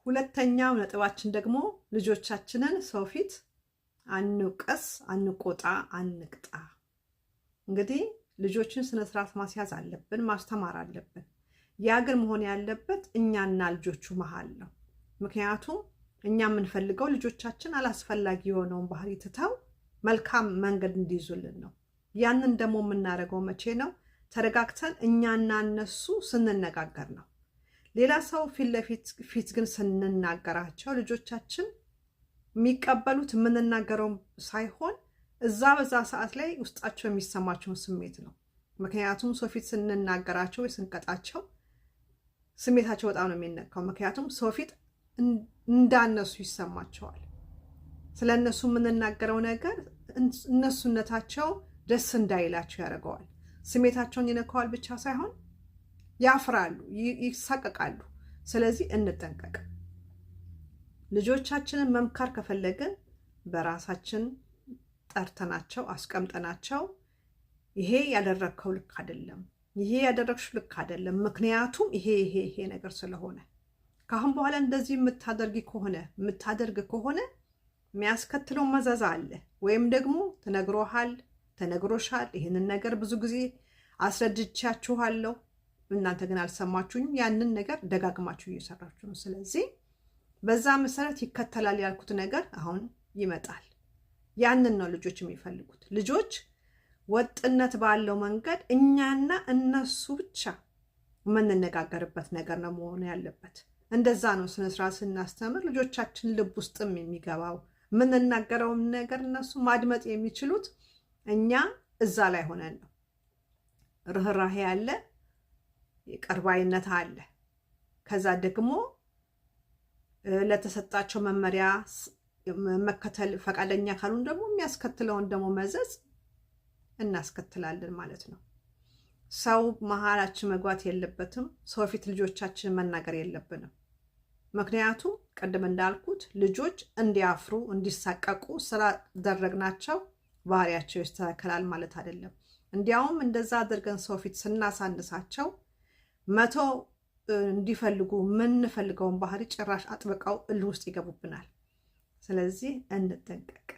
ሁለተኛው ነጥባችን ደግሞ ልጆቻችንን ሰው ፊት አንውቀስ፣ አንቆጣ፣ አንቅጣ። እንግዲህ ልጆችን ስነ ስርዓት ማስያዝ አለብን፣ ማስተማር አለብን። ያ ግን መሆን ያለበት እኛና ልጆቹ መሃል ነው። ምክንያቱም እኛ የምንፈልገው ልጆቻችን አላስፈላጊ የሆነውን ባህሪ ትተው መልካም መንገድ እንዲይዙልን ነው። ያንን ደግሞ የምናደርገው መቼ ነው? ተረጋግተን እኛና እነሱ ስንነጋገር ነው። ሌላ ሰው ፊት ለፊት ግን ስንናገራቸው ልጆቻችን የሚቀበሉት የምንናገረው ሳይሆን በዛ ሰዓት ላይ ውስጣቸው የሚሰማቸውን ስሜት ነው። ምክንያቱም ሰው ፊት ስንናገራቸው ወይ ስንቀጣቸው ስሜታቸው በጣም ነው የሚነካው። ምክንያቱም ሰው ፊት እንዳነሱ ይሰማቸዋል። ስለ እነሱ የምንናገረው ነገር እነሱነታቸው ደስ እንዳይላቸው ያደርገዋል። ስሜታቸውን ይነካዋል ብቻ ሳይሆን ያፍራሉ፣ ይሳቀቃሉ። ስለዚህ እንጠንቀቅ። ልጆቻችንን መምከር ከፈለግን በራሳችን ጠርተናቸው አስቀምጠናቸው ይሄ ያደረግከው ልክ አይደለም፣ ይሄ ያደረግሽው ልክ አይደለም፣ ምክንያቱም ይሄ ነገር ስለሆነ ካሁን በኋላ እንደዚህ የምታደርግ ከሆነ የሚያስከትለው መዘዝ አለ። ወይም ደግሞ ተነግሮሻል፣ ይህንን ነገር ብዙ ጊዜ አስረድቻችኋለሁ፣ እናንተ ግን አልሰማችሁኝም። ያንን ነገር ደጋግማችሁ እየሰራችሁ ነው። ስለዚህ በዛ መሰረት ይከተላል ያልኩት ነገር አሁን ይመጣል። ያንን ነው ልጆች የሚፈልጉት። ልጆች ወጥነት ባለው መንገድ እኛና እነሱ ብቻ የምንነጋገርበት ነገር ነው መሆን ያለበት። እንደዛ ነው ስነስርዓት ስናስተምር ልጆቻችን ልብ ውስጥም የሚገባው። የምንናገረውን ነገር እነሱ ማድመጥ የሚችሉት እኛ እዛ ላይ ሆነን ነው። ርህራሄ አለ፣ ቀርባይነት አለ። ከዛ ደግሞ ለተሰጣቸው መመሪያ መከተል ፈቃደኛ ካሉን ደግሞ የሚያስከትለውን ደግሞ መዘዝ እናስከትላለን ማለት ነው። ሰው መሀላችን መግባት የለበትም። ሰው ፊት ልጆቻችንን መናገር የለብንም። ምክንያቱም ቅድም እንዳልኩት ልጆች እንዲያፍሩ እንዲሳቀቁ ስላደረግናቸው ባህሪያቸው ይስተካከላል ማለት አይደለም። እንዲያውም እንደዛ አድርገን ሰው ፊት ስናሳንሳቸው መተው እንዲፈልጉ የምንፈልገውን ባህሪ ጭራሽ አጥብቀው እልህ ውስጥ ይገቡብናል። ስለዚህ እንጠንቀቅ።